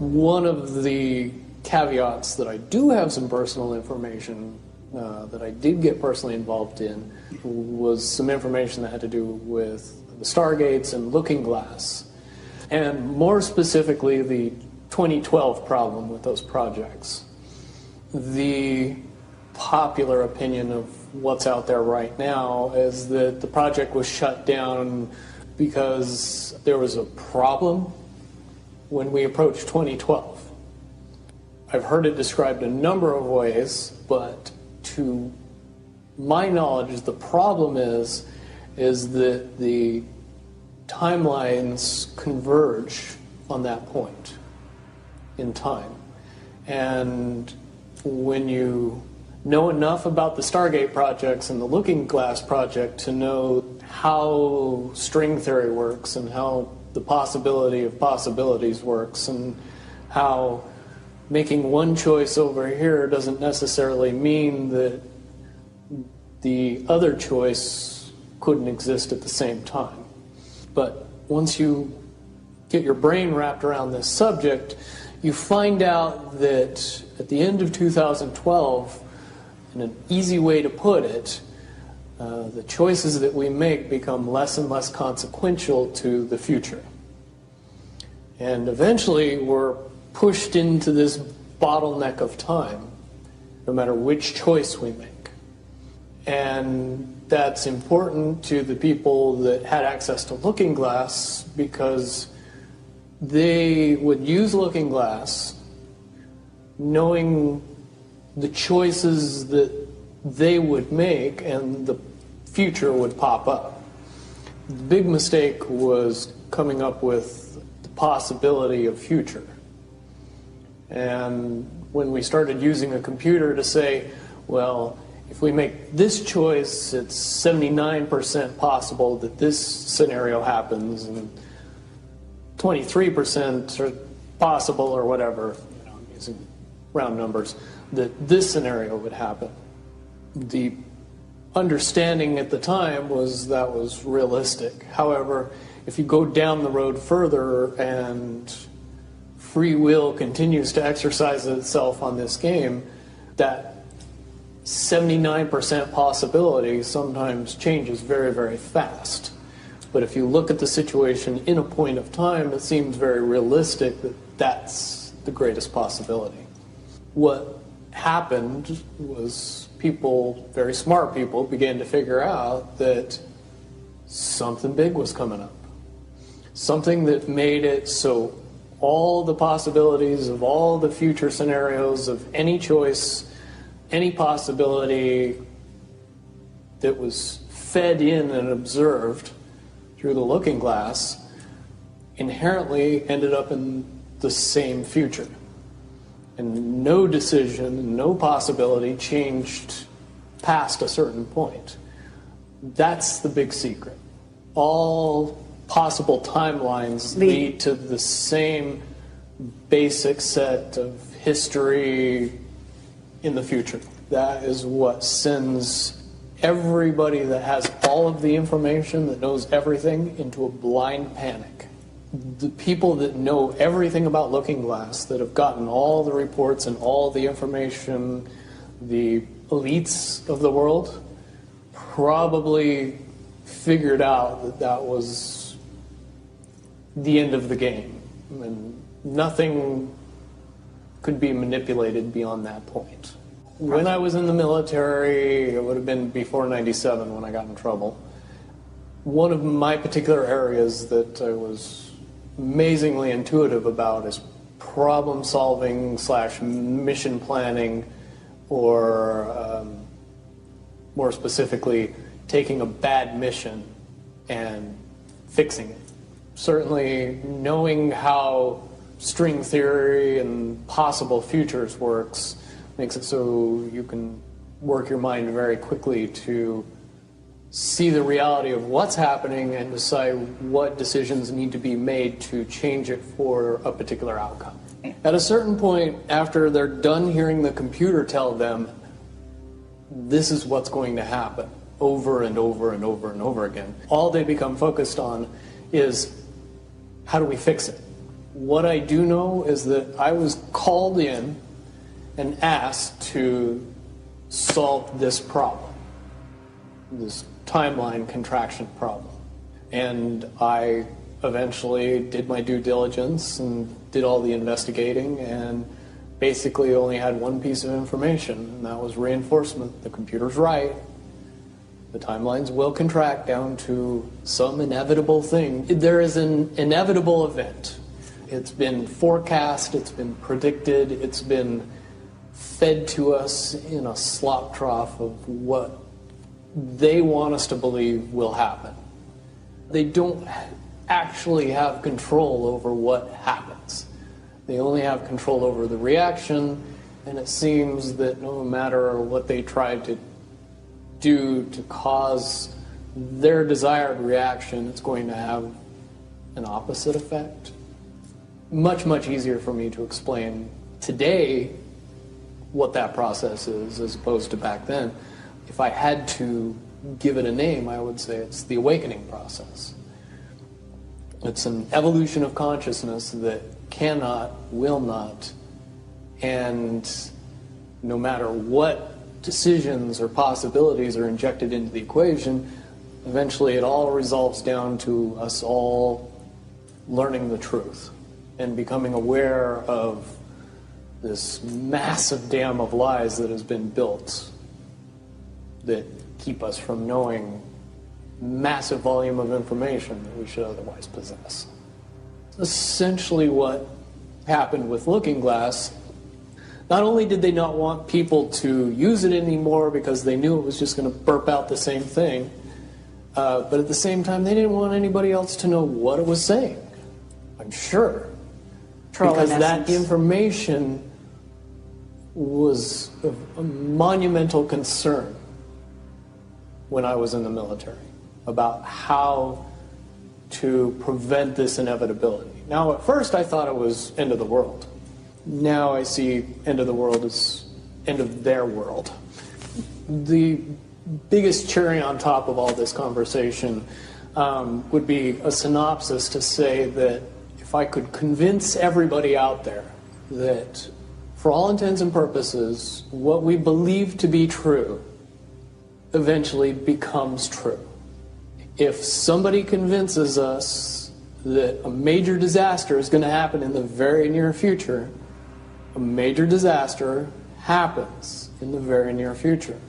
One of the caveats that I do have some personal information that I did get personally involved in was some information that had to do with the Stargates and Looking Glass, and more specifically the 2012 problem with those projects. The popular opinion of what's out there right now is that the project was shut down because there was a problem when we approached 2012. I've heard it described a number of ways, but to my knowledge, the problem is that the timelines converge on that point in time. And when you know enough about the Stargate projects and the Looking Glass project to know how string theory works and how the possibility of possibilities works and how making one choice over here doesn't necessarily mean that the other choice couldn't exist at the same time. But once you get your brain wrapped around this subject, you find out that at the end of 2012, in an easy way to put it, the choices that we make become less and less consequential to the future. And eventually we're pushed into this bottleneck of time, no matter which choice we make. And that's important to the people that had access to Looking Glass because they would use Looking Glass knowing the choices that they would make and the future would pop up. The big mistake was coming up with the possibility of future. And when we started using a computer to say, well, if we make this choice, it's 79% possible that this scenario happens, and 23% are possible, or whatever, I'm using round numbers, that this scenario would happen. The understanding at the time was that was realistic. However, if you go down the road further and free will continues to exercise itself on this game, that 79% possibility sometimes changes very, very fast. But if you look at the situation in a point of time, it seems very realistic that that's the greatest possibility. What happened was people, very smart people, began to figure out that something big was coming up. Something that made it so all the possibilities of all the future scenarios of any choice, any possibility that was fed in and observed through the Looking Glass inherently ended up in the same future. And no decision, no possibility changed past a certain point. That's the big secret. All possible timelines lead to the same basic set of history in the future. That is what sends everybody that has all of the information, that knows everything, into a blind panic. The people that know everything about Looking Glass, that have gotten all the reports and all the information, the elites of the world, probably figured out that that was the end of the game. And nothing could be manipulated beyond that point. When I was in the military, it would have been before 97 when I got in trouble. One of my particular areas that I was amazingly intuitive about is problem solving / mission planning, or more specifically, taking a bad mission and fixing it. Certainly knowing how string theory and possible futures works makes it so you can work your mind very quickly to see the reality of what's happening and decide what decisions need to be made to change it for a particular outcome. At a certain point, after they're done hearing the computer tell them this is what's going to happen over and over and over and over again, all they become focused on is how do we fix it? What I do know is that I was called in and asked to solve this problem, this timeline contraction problem. And I eventually did my due diligence and did all the investigating and basically only had one piece of information, and that was reinforcement. The computer's right. The timelines will contract down to some inevitable thing. There is an inevitable event. It's been forecast, it's been predicted, it's been fed to us in a slop trough of what they want us to believe will happen. They don't actually have control over what happens. They only have control over the reaction, and it seems that no matter what they try to do to cause their desired reaction, it's going to have an opposite effect. Much, much easier for me to explain today what that process is as opposed to back then. If I had to give it a name, I would say it's the awakening process. It's an evolution of consciousness that cannot, will not, and no matter what decisions or possibilities are injected into the equation, eventually it all resolves down to us all learning the truth and becoming aware of this massive dam of lies that has been built that keep us from knowing massive volume of information that we should otherwise possess. Essentially what happened with Looking Glass, not only did they not want people to use it anymore because they knew it was just going to burp out the same thing, but at the same time they didn't want anybody else to know what it was saying, I'm sure. Because that information was of a monumental concern when I was in the military about how to prevent this inevitability. Now, at first I thought it was end of the world. Now I see end of the world as end of their world. The biggest cherry on top of all this conversation would be a synopsis to say that if I could convince everybody out there that for all intents and purposes, what we believe to be true eventually becomes true. If somebody convinces us that a major disaster is going to happen in the very near future, a major disaster happens in the very near future.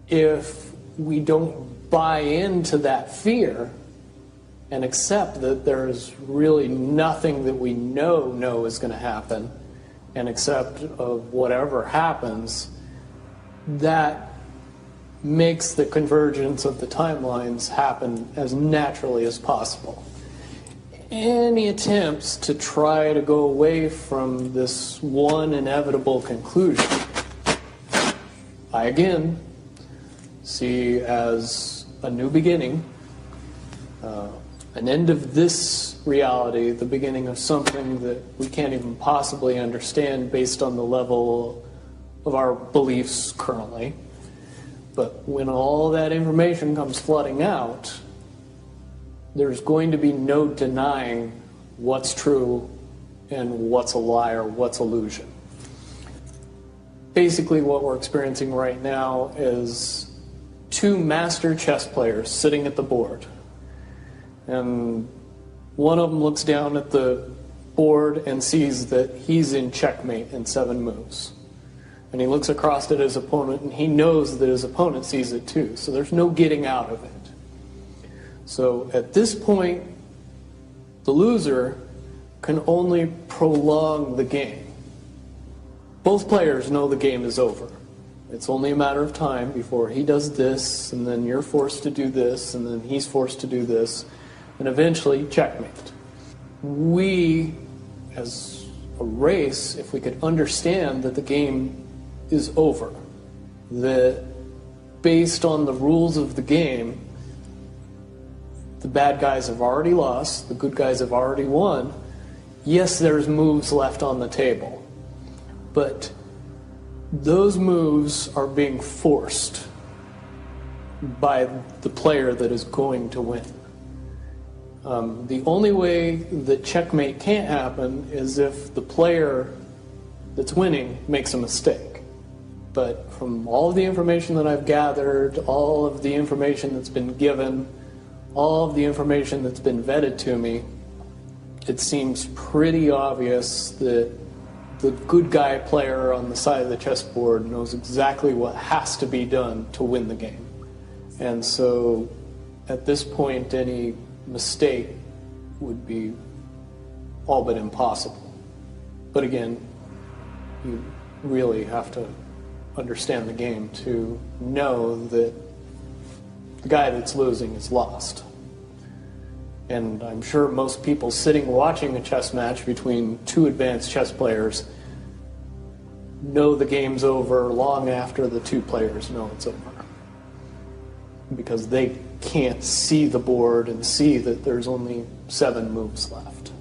If we don't buy into that fear and accept that there's really nothing that we know is going to happen, and accept of whatever happens, that makes the convergence of the timelines happen as naturally as possible. Any attempts to try to go away from this one inevitable conclusion, I again see as a new beginning, an end of this reality, the beginning of something that we can't even possibly understand based on the level of our beliefs currently. But when all that information comes flooding out, there's going to be no denying what's true and what's a lie or what's illusion. Basically what we're experiencing right now is two master chess players sitting at the board. And one of them looks down at the board and sees that he's in checkmate in 7 moves. And he looks across at his opponent and he knows that his opponent sees it too. So there's no getting out of it. So at this point, the loser can only prolong the game. Both players know the game is over. It's only a matter of time before he does this, and then you're forced to do this, and then he's forced to do this, and eventually checkmate. We, as a race, if we could understand that the game is over, that based on the rules of the game, the bad guys have already lost, the good guys have already won. Yes, there's moves left on the table, but those moves are being forced by the player that is going to win. The only way that checkmate can't happen is if the player that's winning makes a mistake. But from all of the information that I've gathered, all of the information that's been given, all of the information that's been vetted to me, it seems pretty obvious that the good guy player on the side of the chessboard knows exactly what has to be done to win the game. And so at this point, any mistake would be all but impossible. But again, you really have to understand the game to know that the guy that's losing is lost. And I'm sure most people sitting watching a chess match between two advanced chess players know the game's over long after the two players know it's over. Because they can't see the board and see that there's only 7 moves left.